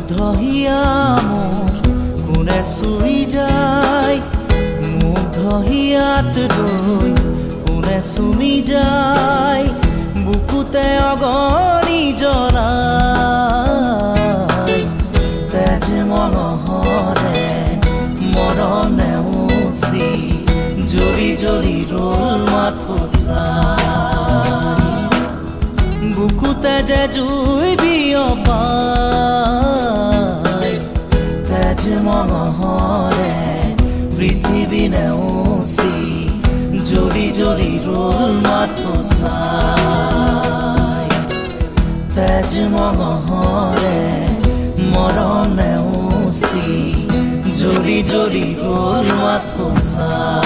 মুগ্ধহিয়া মোৰ কোনে চুই যায়, মুগ্ধহিয়াত ৰৈ কোনে চুমি যায়, বুকুতে অগণি জ্বলাই। তেজ মঙহৰে মৰম নেওচি জ্বলি জ্বলি ৰ'ল মাথো চাই, বুকুতে যে জুই বিয়পাই। তেজ মঙহৰে পৃথিৱী নেওচি জ্বলি জ্বলি ৰ'ল মাথো চাই। তেজ মঙহৰে মৰম নেওচি জ্বলি জ্বলি ৰ'ল মাথো চাই।